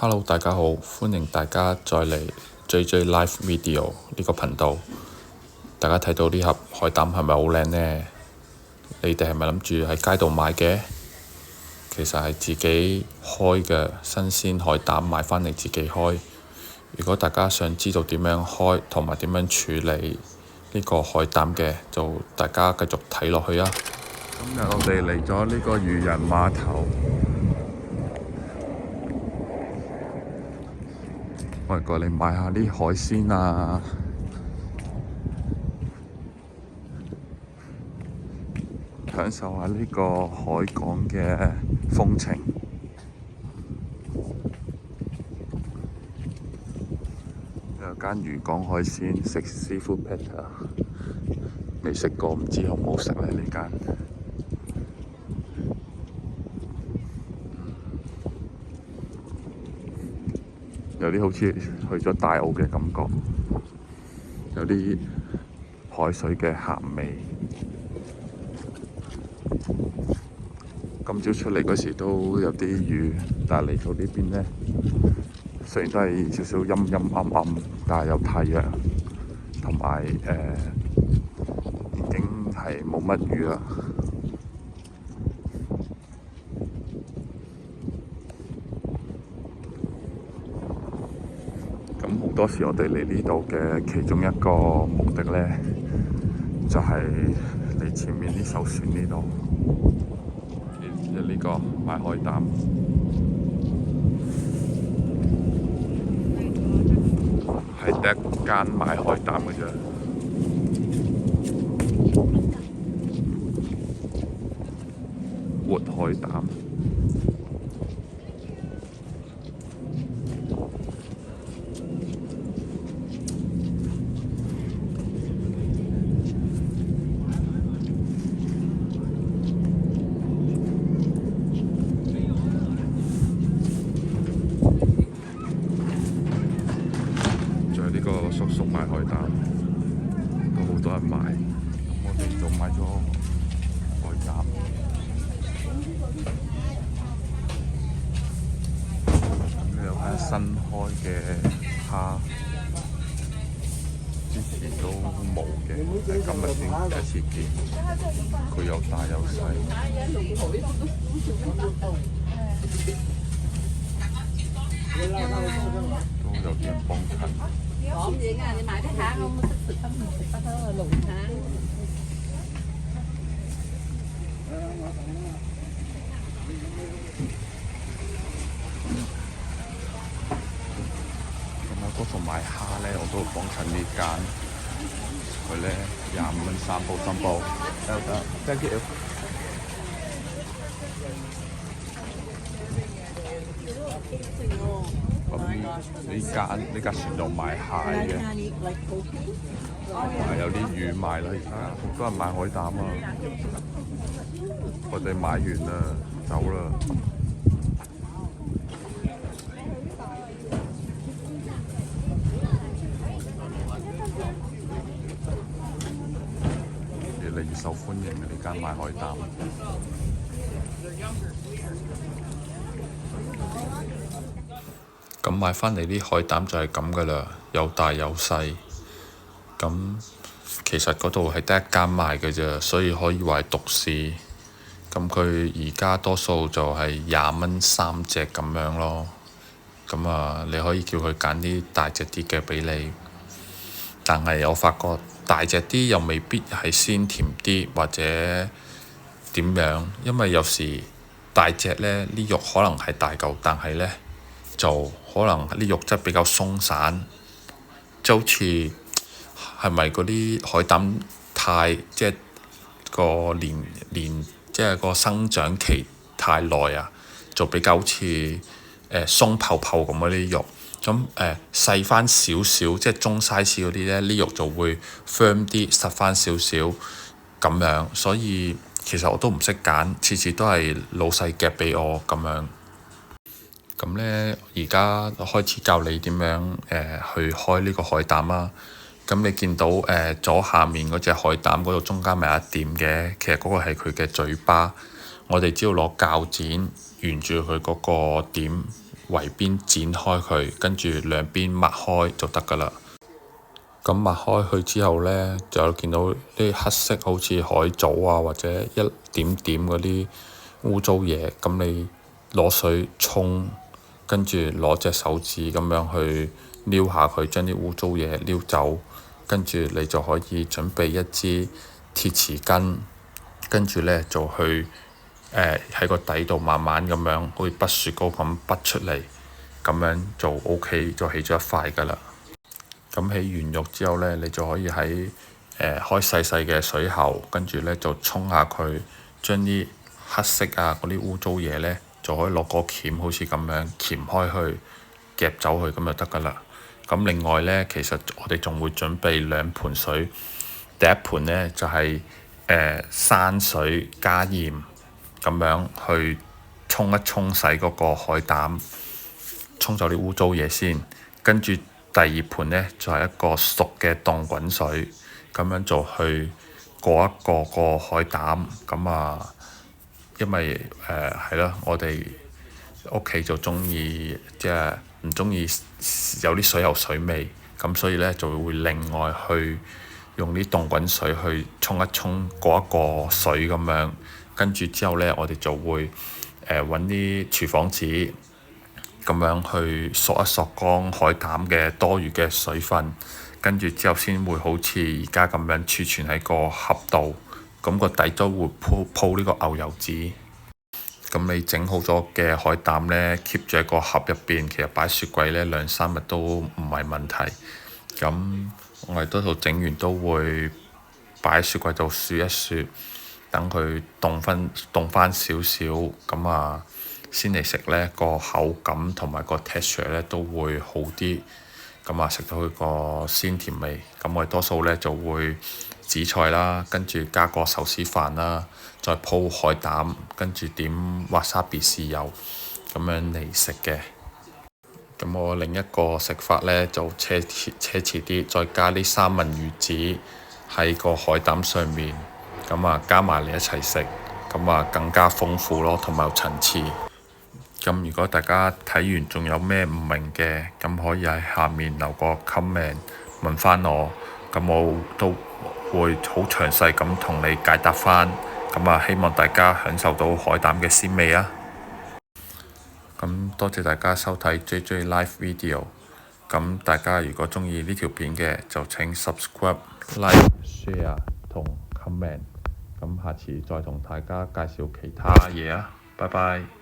Hello，大家好，歡迎大家再嚟 JJ Live Video 呢個頻道。大家睇到呢盒海膽係咪好靚呢？你哋係咪諗住喺街度買嘅？其實係自己開嘅新鮮海膽，買返嚟自己開。如果大家想知道點樣開同埋點樣處理呢個海膽嘅，就大家繼續睇落去啊！今日我哋嚟咗呢個漁人碼頭。我哋過嚟買下啲海鮮啊！享受下呢個海港嘅風情。有間漁港海鮮食 Seafood Platter，未食過，唔知好唔好食咧呢間。有啲好似去咗大澳嘅感覺，有啲海水嘅鹹味。今朝出嚟嗰時都有啲雨，但係嚟到呢邊呢，雖然都係少少陰陰暗暗，但係有太陽，同埋已經係冇乜雨啦。咁好多時我哋嚟呢度嘅其中一個目的呢，就係嚟前面呢艘船呢度。呢個買海膽，係第一間買海膽嘅啫。活海膽，呢個叔叔賣海膽都好多人買，咁我哋就買咗海膽。咁呢有間新開嘅蝦，之前都冇嘅，今日先第一次見。佢有大有細。都有啲人幫襯。講嘢㗎，你買啲蝦我冇識食得唔食得咯，龍蝦。咁我嗰度買蝦咧，我都幫襯呢間，佢咧25蚊3煲3煲，得 thank you。咁呢間船度賣蟹嘅，有啲魚賣啦。而家好多人買海膽啊！我哋買完啦，走啦。越嚟越受歡迎嘅呢間賣海膽。咁買返嚟啲海膽就係咁噶啦，有大有細。咁其實嗰度係得一間賣嘅啫，所以可以話係獨市。咁佢而家多數就係20蚊3隻咁樣咯。咁啊，你可以叫佢揀啲大隻啲嘅俾你。但係我發覺大隻啲又未必係鮮甜啲或者點樣，因為有時大隻呢啲肉可能係大嚿，但係呢就可能啲肉質比較鬆散，就好似係咪嗰啲海膽即係個即係個生長期太耐啊，就比較好似鬆泡泡咁嗰啲肉。咁細翻少少，即係中 size 嗰啲咧，啲肉就會 firm 啲，實翻少少咁樣。所以其實我都唔識揀，次次都係老細夾俾我咁樣。咁咧，而家開始教你點樣去開呢個海膽啊！咁你見到左下面嗰隻海膽嗰度中間咪有一點嘅，其實嗰個係佢嘅嘴巴。我哋只要攞鉸剪沿住佢嗰個點圍邊剪開佢，跟住兩邊抹開就得㗎啦。咁抹開佢之後呢，就見到啲黑色好似海藻啊，或者一點點嗰啲污糟嘢。咁你攞水沖，跟住攞隻手指咁樣去撩下佢，將啲污糟嘢撩走。跟住你就可以準備一支鐵匙羹，跟住呢就去喺個底度慢慢咁樣，好似剝雪糕咁剝出嚟，咁樣就 OK，就起咗一塊㗎啦。咁起完肉之後呢，你就可以喺開細細嘅水喉，跟住呢就沖下佢，將啲黑色啊嗰啲污糟嘢呢，就可以落個鉗，好似咁樣鉗開去，夾走佢咁就得㗎啦。咁另外呢，其實我哋仲會準備2盤水，第一盤呢，就係生水加鹽咁樣去沖一沖洗嗰個海膽，沖走啲污糟嘢先，跟住第二盤呢，就係一個熟嘅凍滾水，咁樣就去過一過個海膽。咁啊，因為係咯，我哋屋企就中意即係唔中意有啲水油水味，咁所以呢，就會另外去用啲凍滾水去沖一沖過一個水咁樣，跟住之後呢，我哋就會揾啲廚房紙。咁樣去索一索乾海膽嘅多餘嘅水分，跟住之後先會好似而家咁樣儲存喺個盒度，咁個底都會鋪呢個牛油紙。咁你整好咗嘅海膽呢 keep 住喺個盒入邊，其實擺雪櫃呢2-3日都唔係問題。咁我哋多數整完都會擺喺雪櫃度雪一雪，等佢凍翻少少，咁啊〜先嚟食呢個口感同埋個 texture 呢都會好啲，咁啊食到佢個鮮甜味。咁我哋多數呢就會紫菜啦，跟住加個壽司飯啦，再鋪海膽，跟住點 wasabi 豉油咁樣嚟食嘅。咁我另一個食法呢就奢侈啲，再加啲三文魚子喺個海膽上面，咁啊加埋嚟一齊食，咁啊更加豐富咯，同埋有層次。咁如果大家睇完仲有咩唔明嘅，咁可以喺下面留個 comment 問翻我，咁我都會好詳細咁同你解答翻。咁啊，希望大家享受到海膽嘅鮮味啊！咁多謝大家收睇 JJ Live Video。咁大家如果鍾意呢條片嘅，就請 subscribe、like、share 同 comment。咁下次再同大家介紹其他嘢啊！拜拜。